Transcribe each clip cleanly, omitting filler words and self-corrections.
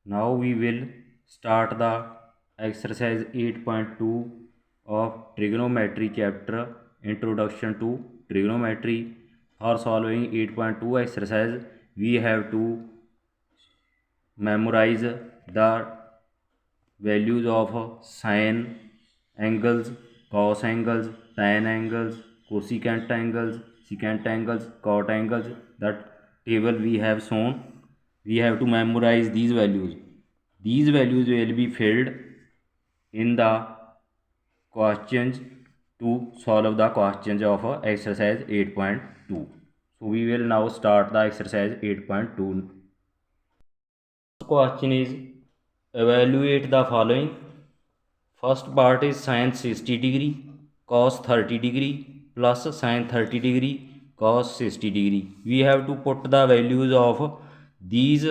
Now we will start the exercise 8.2 of trigonometry chapter introduction to trigonometry. For solving 8.2 exercise we have to memorize the values of sine angles, cos angles, tan angles, cosecant angles, secant angles, cot angles. That table we have shown, we have to memorize these values. These values will be filled in the questions to solve the questions of exercise 8.2. So we will now start the exercise 8.2. Question is, evaluate the following. First part is sin 60 degree cos 30 degree plus sin 30 degree cos 60 degree. We have to put the values of these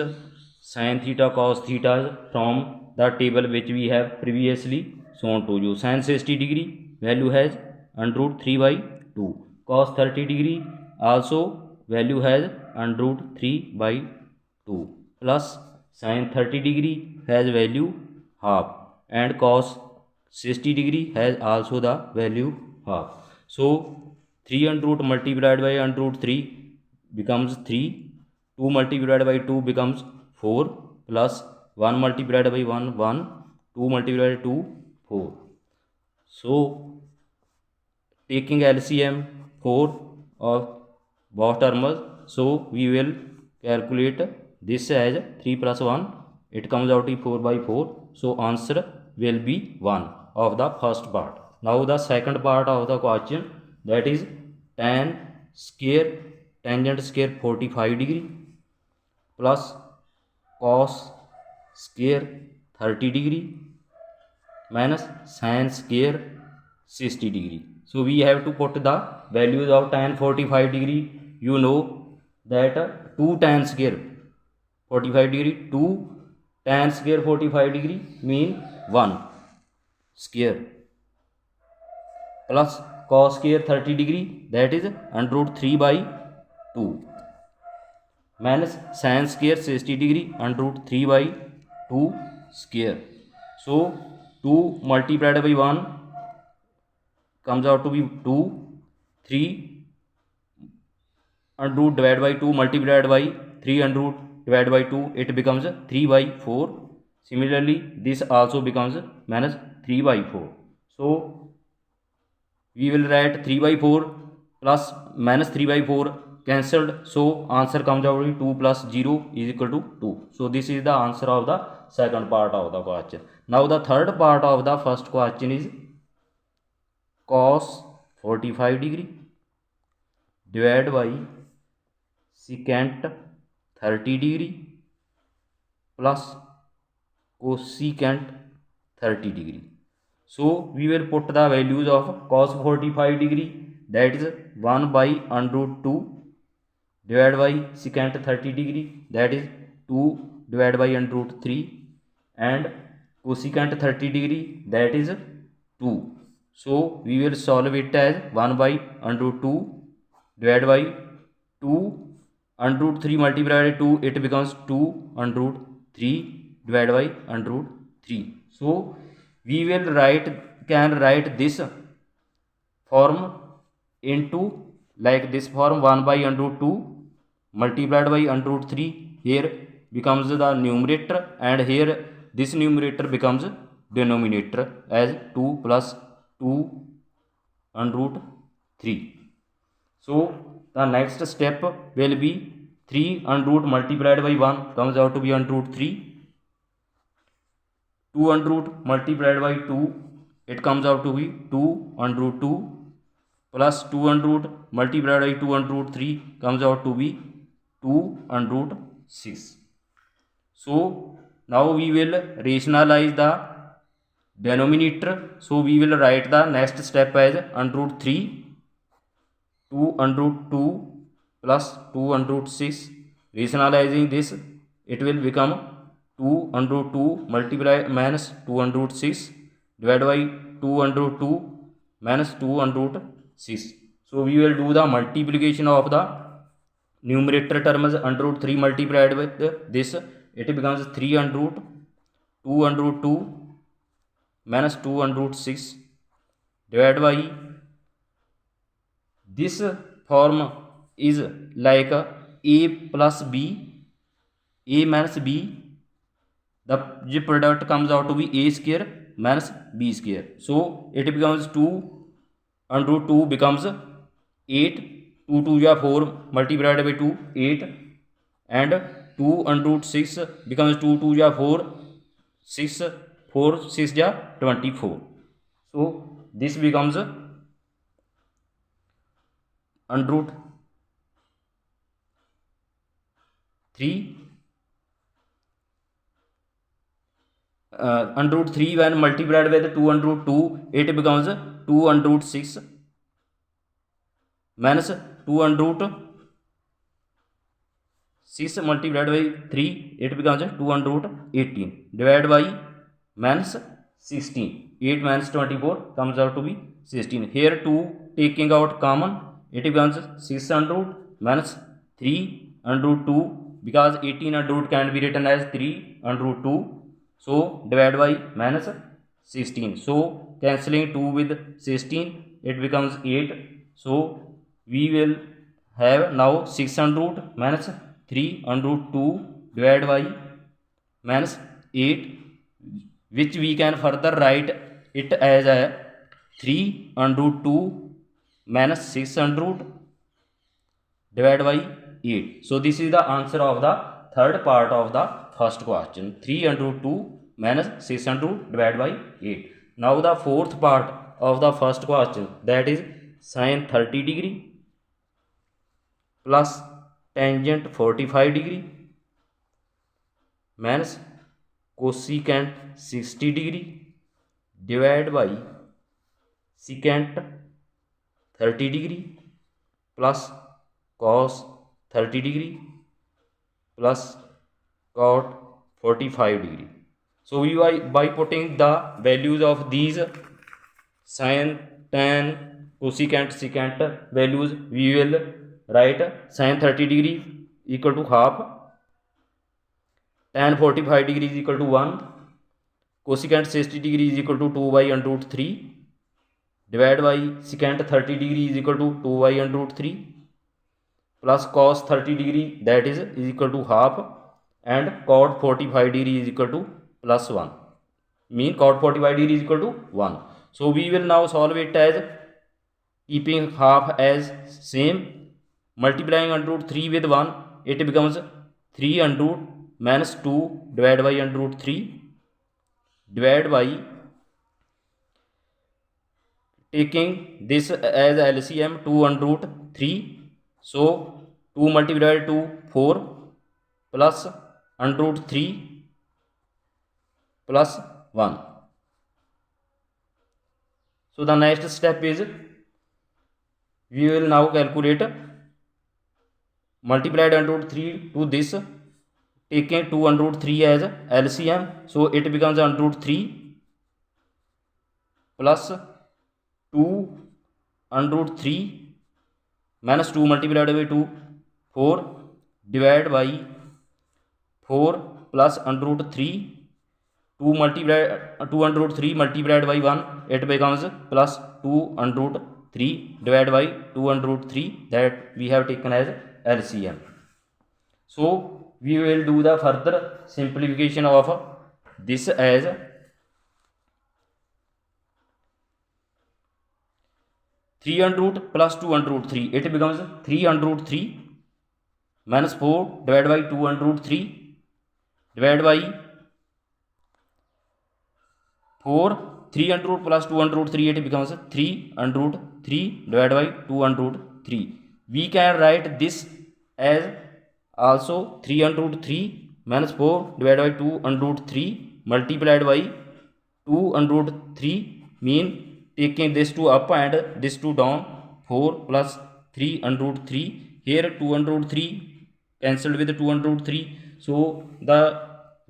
sin theta cos theta from the table which we have previously shown to you. Sin 60 degree value has under root 3 by 2. Cos 30 degree also value has under root 3 by 2 plus sin 30 degree has value half and cos 60 degree has also the value half. So 3 under root multiplied by under root 3 becomes 3, 2 multiplied by 2 becomes 4 plus 1 multiplied by 1 1, 2 multiplied by 2 4. So taking LCM 4 of both terms, so we will calculate this as 3 plus 1, it comes out to 4 by 4. So answer will be 1 of the first part. Now the second part of the question, that is tan square tangent square 45 degree plus cos square 30 degree minus sin square 60 degree. So we have to put the values of tan 45 degree. You know that 2 tan square 45 degree, 2 tan square 45 degree mean 1 square plus cos square 30 degree, that is under root 3 by 2 minus sin square 60 degree under root 3 by 2 square. So 2 multiplied by 1 comes out to be 2, 3 under root divided by 2 multiplied by 3 under root divided by 2, it becomes 3 by 4. Similarly this also becomes minus 3 by 4. So we will write 3 by 4 plus minus 3 by 4 cancelled, so answer comes out to 2 plus 0 is equal to 2. So this is the answer of the second part of the question. Now the third part of the first question is cos 45 degree divided by secant 30 degree plus cosecant 30 degree. So we will put the values of cos 45 degree, that is 1 by under root 2 divided by secant 30 degree, that is 2 divided by under root 3, and cosecant 30 degree, that is 2. So we will solve it as 1 by under root 2 divided by 2 under root 3 multiplied by 2, it becomes 2 under root 3 divided by under root 3. So we will can write this form into like this form, 1 by under root 2 multiplied by under root 3 here becomes the numerator, and here this numerator becomes denominator as 2 plus 2 under root 3. So the next step will be 3 under root multiplied by 1 comes out to be under root 3, 2 under root multiplied by 2, it comes out to be 2 under root 2 plus 2 under root multiplied by 2 under root 3 comes out to be 2 under root 6. So now we will rationalize the denominator. So we will write the next step as under root 3, 2 under root 2 plus 2 under root 6. Rationalizing this, it will become 2 under root 2 multiply minus 2 under root 6 divided by 2 under root 2 minus 2 under root 6. So we will do the multiplication of the numerator terms under root 3 multiplied with this, it becomes 3 under root 2 under root 2 minus 2 under root 6 divided by this form is like a plus b, a minus b, the product comes out to be a square minus b square. So it becomes 2 under root 2 becomes 8, 2 2 ja 4 multiplied by 2 8, and 2 under root 6 becomes 2 2 ja 4 6 4 6 ja 24. So this becomes under root 3 under root 3 when multiplied by the 2 under root 2 it becomes 2 under root 6 minus 2 under root 6 multiplied by 3 it becomes 2 under root 18 divided by minus 16. 8 minus 24 comes out to be 16. Here 2 taking out common, it becomes 6 under root minus 3 under root 2, because 18 under root can be written as 3 under root 2. So divided by minus 16. So cancelling 2 with 16 it becomes 8. So we will have now 6 under root minus 3 under root 2 divided by minus 8, which we can further write it as a 3 under root 2 minus 6 under root divided by 8. So this is the answer of the third part of the first question, 3 under root 2 minus 6 under root divided by 8. Now the fourth part of the first question, that is sin 30 degree plus tangent 45 degree minus cosecant 60 degree divided by secant 30 degree plus cos 30 degree plus cot 45 degree. So we by putting the values of these sin, tan, cosecant, secant values, we will write sin 30 degree equal to half, tan 45 degree is equal to 1, cosecant 60 degree is equal to 2 by under root 3 divided by secant 30 degree is equal to 2 by under root 3 plus cos 30 degree that is equal to half, and cot 45 degree is equal to plus 1, mean cot 45 degree is equal to 1. So we will now solve it as keeping half as same, multiplying under root 3 with 1 it becomes 3 under root minus 2 divided by under root 3 divided by taking this as LCM 2 under root 3. So 2 multiplied by 2 4 plus under root 3 plus 1. So the next step is we will now calculate multiplied under root 3 to this, taking 2 under root 3 as LCM. So it becomes under root 3 plus 2 under root 3 minus 2 multiplied by 2 4 divided by 4 plus under root 3 2 under root 3 multiplied by 1 it becomes plus 2 under root 3 divided by 2 under root 3 that we have taken as LCM. So we will do the further simplification of this as 3 under root plus 2 under root 3 it becomes 3 under root 3 minus 4 divided by 2 under root 3 divided by 4, 3 under root plus 2 under root 3 it becomes 3 under root 3 divided by 2 under root 3. We can write this as also 3 under root 3 minus 4 divided by 2 under root 3 multiplied by 2 under root 3, mean taking this 2 up and this 2 down, 4 plus 3 under root 3, here 2 under root 3 cancelled with 2 under root 3. So the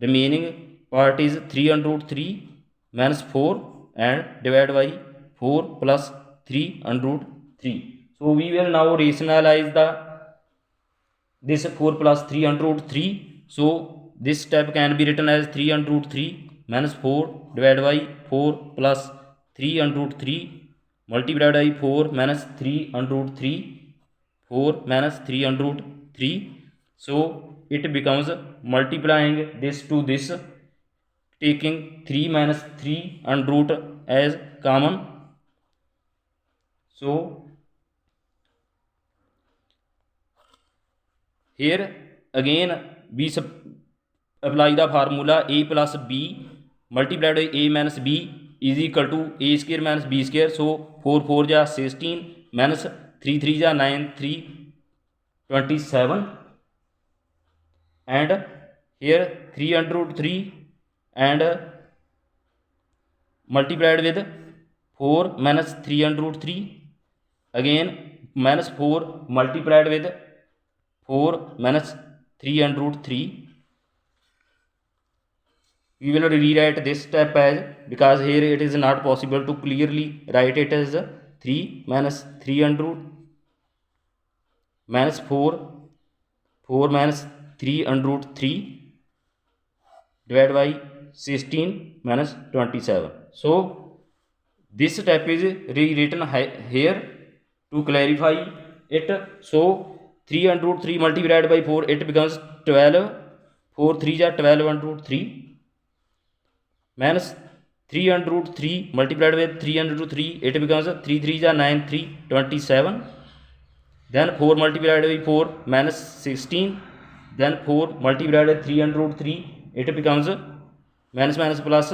remaining part is 3 under root 3 minus 4 and divided by 4 plus 3 under root 3. So we will now rationalize this 4 plus 3 under root 3. So this step can be written as 3 under root 3 minus 4 divided by 4 plus 3 under root 3 multiplied by 4 minus 3 under root 3 4 minus 3 under root 3. So it becomes multiplying this to this, taking 3 minus 3 under root as common. So here again we apply the formula a plus b multiplied by a minus b is equal to a square minus b square. So 4 4 ja 16 minus 3 3 ja 9 3 27 and here 3 under root 3 and multiplied with 4 minus 3 under root 3 again minus 4 multiplied with 4 minus 3 under root 3. We will rewrite this step as, because here it is not possible to clearly write it as 3 minus 3 under root minus 4 minus 3 under root 3 divided by 16 minus 27. So this step is rewritten here to clarify it. So 3 under root 3 multiplied by 4, it becomes 12. 4 3 ja 12 under root 3 minus 3 under root 3 multiplied with 3 under root 3, it becomes 3 3 ja 9 3 27. Then 4 multiplied by 4 minus 16. Then 4 multiplied by 3 under root 3, it becomes minus minus plus,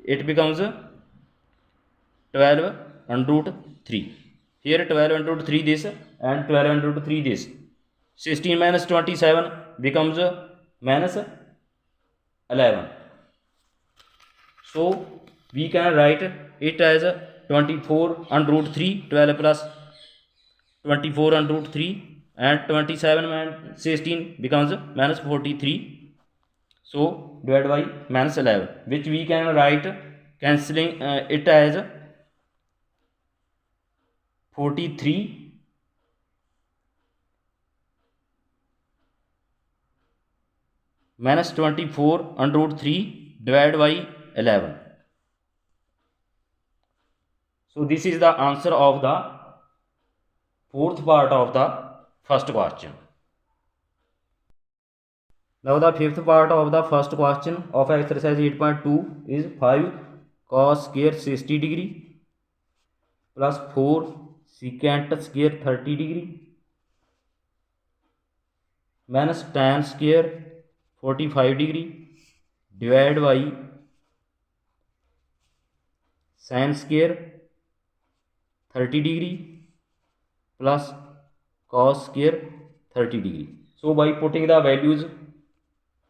it becomes 12 under root 3. Here 12 under root 3 this and 12 under root 3 this. 16 minus 27 becomes minus 11. So we can write it as 24 under root 3, 12 plus 24 under root 3 and 27 and 16 becomes minus 43. So divided by minus 11, which we can write cancelling it as 43 minus 24 under root 3 divided by 11. So this is the answer of the fourth part of the first question. Now the fifth part of the first question of exercise 8.2 is 5 cos square 60 degree plus 4 secant square 30 degree minus tan square 45 degree divided by sin square 30 degree plus cos square 30 degree. So by putting the values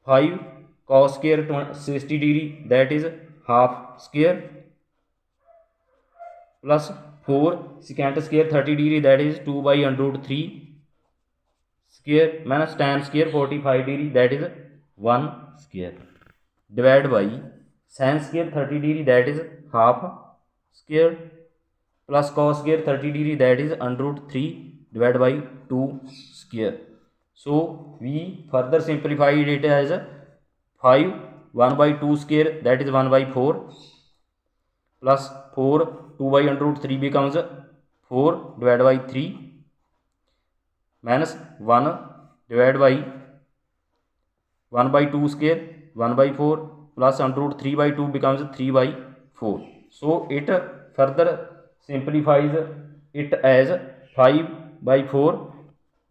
5 cos square 60 degree, that is half square, plus 4 secant square 30 degree, that is 2 by under root 3 square, minus tan square 45 degree, that is 1 square, divided by sin square 30 degree, that is half square, plus cos square 30 degree, that is under root 3 divided by 2 square. So we further simplified it as 5 1 by 2 square, that is 1 by 4, plus 4 2 by under root 3 becomes 4 divided by 3 minus 1 divided by 1 by 2 square 1 by 4 plus under root 3 by 2 becomes 3 by 4. So it further simplifies it as 5 by 4,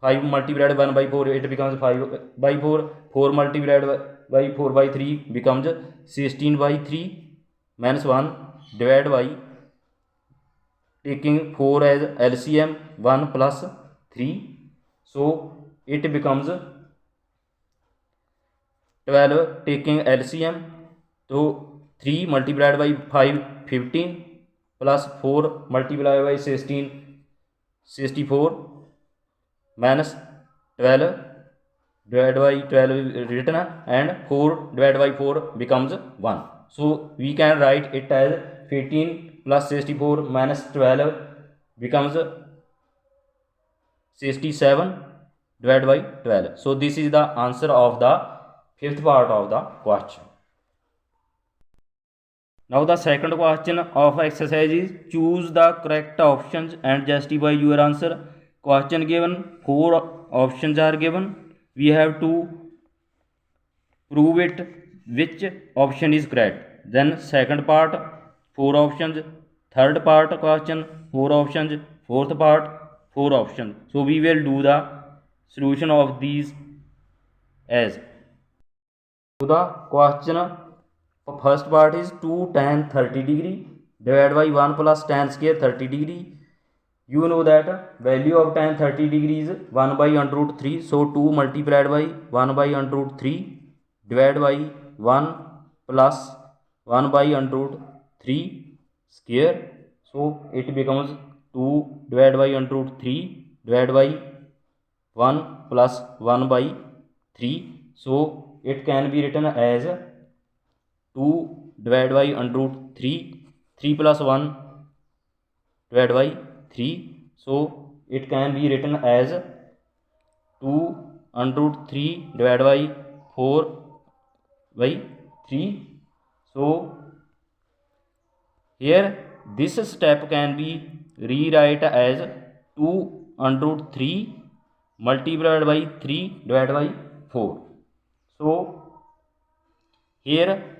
5 multiplied by 1 by 4, it becomes 5 by 4, 4 multiplied by 4 by 3 becomes 16 by 3 minus 1 divided by, taking 4 as LCM, 1 plus 3, so it becomes 12, taking LCM, so 3 multiplied by 5 15 plus 4 multiplied by 16 64 minus 12 divided by 12 written and 4 divided by 4 becomes 1. So we can write it as 15 plus 64 minus 12 becomes 67 divided by 12. So this is the answer of the fifth part of the question. Now the second question of exercise is choose the correct options and justify your answer. Question given, 4 options are given. We have to prove it which option is correct. Then second part, 4 options. Third part question, 4 options. Fourth part, 4 options. So we will do the solution of these as. So the question first part is 2 tan 30 degree divided by 1 plus tan square 30 degree. You know that value of tan 30 degree is 1 by under root 3. So 2 multiplied by 1 by under root 3 divided by 1 plus 1 by under root 3 square. So it becomes 2 divided by under root 3 divided by 1 plus 1 by 3. So it can be written as 2 divided by under root 3, 3 plus 1 divided by 3. So it can be written as 2 under root 3 divided by 4 by 3. So here this step can be rewrite as 2 under root 3 multiplied by 3 divided by 4. So here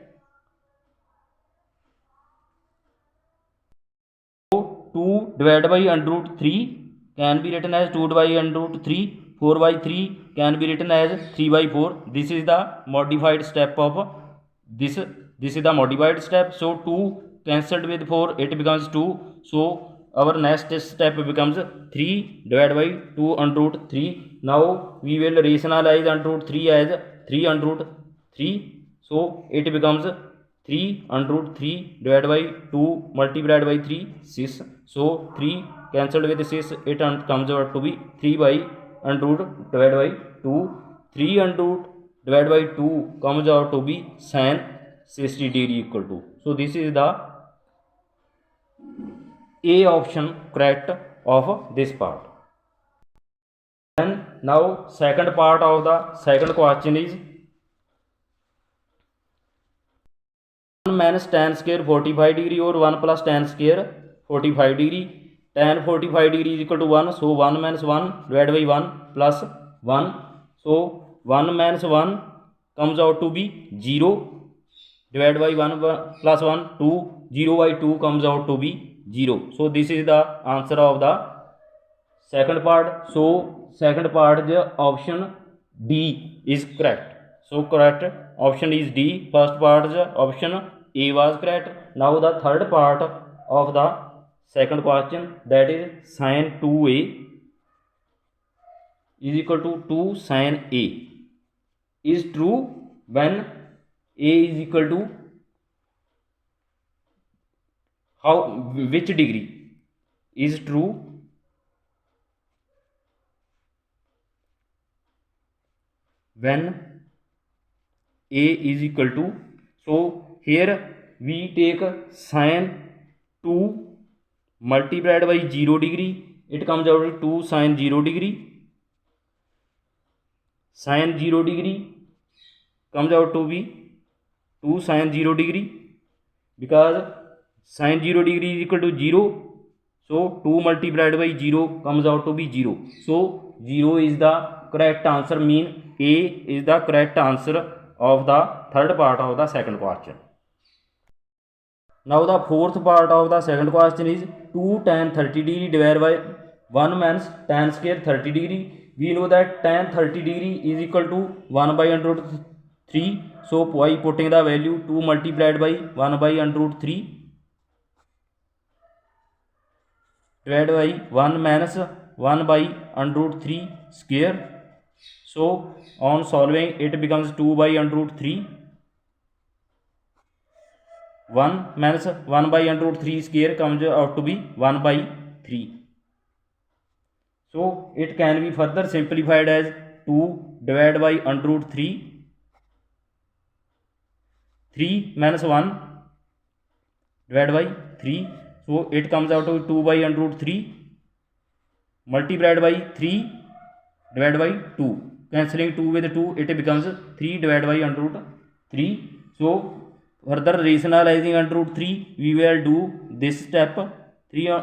2 divided by under root 3 can be written as 2 divided by under root 3. 4 by 3 can be written as 3 by 4. This is the modified step of this. This is the modified step. So 2 cancelled with 4, it becomes 2. So our next step becomes 3 divided by 2 under root 3. Now we will rationalize under root 3 as 3 under root 3. So it becomes 3 under root 3 divided by 2 multiplied by 3, 6. So 3 cancelled with 6, it comes out to be 3 by under root divided by 2. 3 under root divided by 2 comes out to be sin 60 degree equal to. So this is the A option correct of this part. Then now second part of the second question is 1 minus tan square 45 degree or 1 plus tan square 45 degree. Tan 45 degree is equal to 1. So 1 minus 1 divided by 1 plus 1. So 1 minus 1 comes out to be 0 divided by 1 plus 1, 2. 0 by 2 comes out to be 0. So this is the answer of the second part. So second part the option D is correct. So correct option is D. First part the option A was correct. Now the third part of the second question, that is sin 2A is equal to 2 sin A is true when A is equal to which degree is true when A is equal to. So here we take sin 2 multiplied by 0 degree, it comes out to 2 sin 0 degree. Sin 0 degree comes out to be 2 sin 0 degree, because sin 0 degree is equal to 0. So 2 multiplied by 0 comes out to be 0. So 0 is the correct answer, mean A is the correct answer of the third part of the second question. Now the fourth part of the second question is 2 tan 30 degree divided by 1 minus tan square 30 degree. We know that tan 30 degree is equal to 1 by under root 3. So by putting the value 2 multiplied by 1 by under root 3 divided by 1 minus 1 by under root 3 square. So on solving it becomes 2 by under root 3. 1 minus 1 by under root 3 square comes out to be 1 by 3. So it can be further simplified as 2 divided by under root 3. 3 minus 1 divided by 3. So it comes out to 2 by under root 3 multiplied by 3 divided by 2. cancelling 2 with 2, it becomes 3 divided by under root 3. So further rationalizing under root 3, we will do this step. 3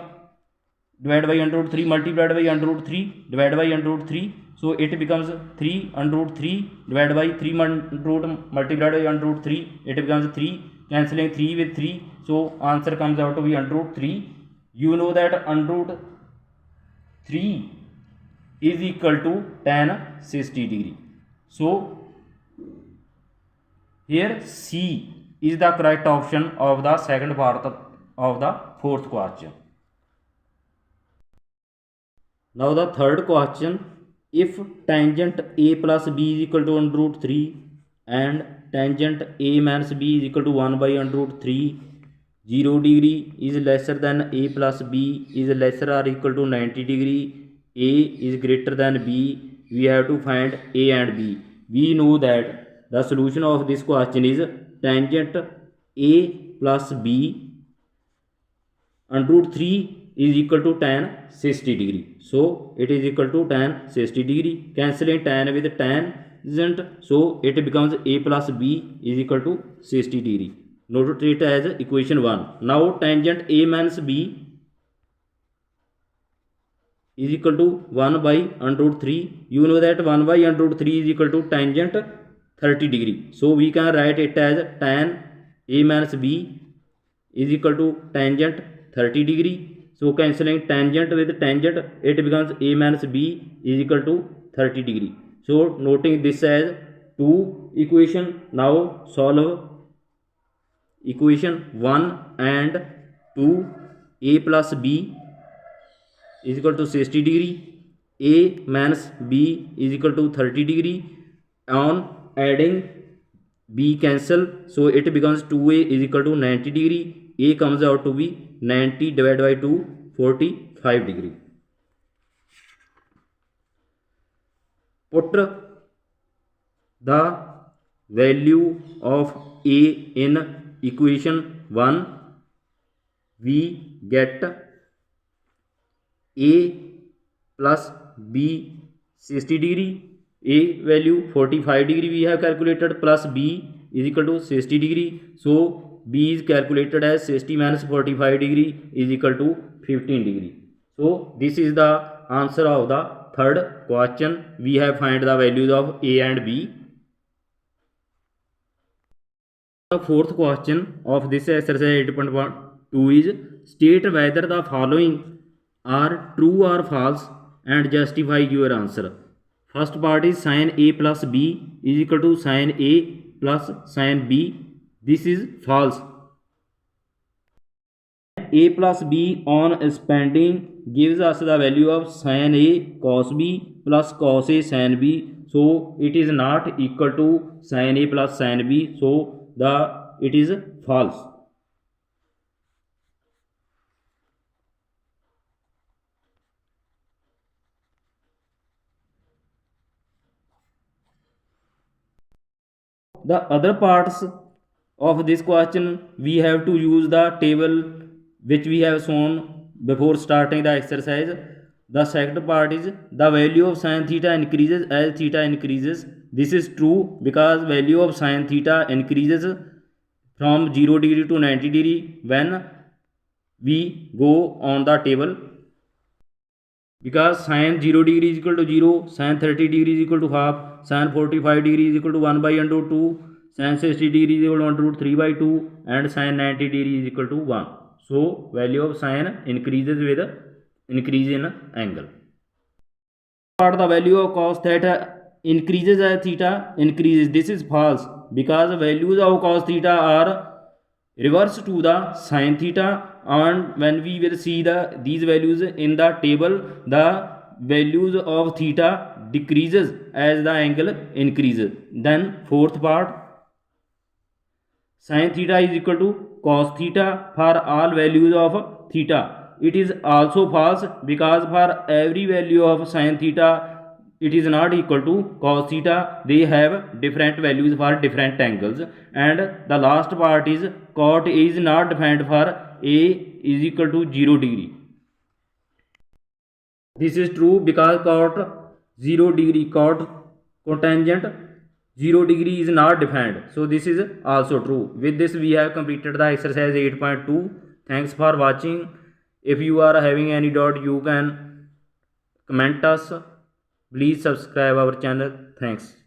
divided by under root 3 multiplied by under root 3 divided by under root 3. So it becomes 3 under root 3 divided by 3 under root multiplied by under root 3, it becomes 3, cancelling 3 with 3. So answer comes out to be under root 3. You know that under root 3 is equal to tan 60 degree. So here C is the correct option of the second part of the fourth question. Now the third question, if tangent A plus B is equal to under root 3 and tangent A minus B is equal to 1 by under root 3, 0 degree is lesser than A plus B is lesser or equal to 90 degree, A is greater than B, we have to find A and B. We know that the solution of this question is tangent A plus B under root 3 is equal to tan 60 degree. So it is equal to tan 60 degree, cancelling tan with tangent, so it becomes A plus B is equal to 60 degree. Note it as equation 1. Now tangent A minus B is equal to 1 by under root 3. You know that 1 by under root 3 is equal to tangent 30 degree. So we can write it as tan A minus B is equal to tangent 30 degree. So cancelling tangent with tangent, it becomes A minus B is equal to 30 degree. So noting this as 2 equation. Now solve equation 1 and 2. A plus B is equal to 60 degree, A minus B is equal to 30 degree. On adding B cancel, so it becomes 2A is equal to 90 degree. A comes out to be 90 divided by 2, 45 degree. Put the value of A in equation 1. We get A plus B 60 degree, A value 45 degree we have calculated, plus B is equal to 60 degree. So B is calculated as 60 minus 45 degree is equal to 15 degree. So this is the answer of the third question. We have find the values of A and B. The fourth question of this exercise 8.2 is state whether the following are true or false and justify your answer. First part is sin A plus B is equal to sin A plus sin B. This is false. A plus B on expanding gives us the value of sin A cos B plus cos A sin B. So it is not equal to sin A plus sin B. So it is false. The other parts of this question, we have to use the table which we have shown before starting the exercise. The second part is the value of sin theta increases as theta increases. This is true because value of sin theta increases from 0 degree to 90 degree when we go on the table, because sin 0 degree is equal to 0, sin 30 degree is equal to half, sin 45 degree is equal to 1 by under root 2, sin 60 degree is equal to under root 3 by 2, and sin 90 degree is equal to 1. So value of sin increases with increase in angle. But the value of cos theta increases as theta increases. This is false because values of cos theta are reverse to the sin theta, and when we will see these values in the table, the values of theta decreases as the angle increases. Then fourth part, sin theta is equal to cos theta for all values of theta. It is also false because for every value of sin theta it is not equal to cos theta. They have different values for different angles. And the last part is cot A is not defined for A is equal to 0 degree. This is true because cot 0 degree, cot cotangent 0 degree is not defined, so this is also true. With this we have completed the exercise 8.2. Thanks for watching. If you are having any doubt, you can comment us. Please subscribe our channel. Thanks.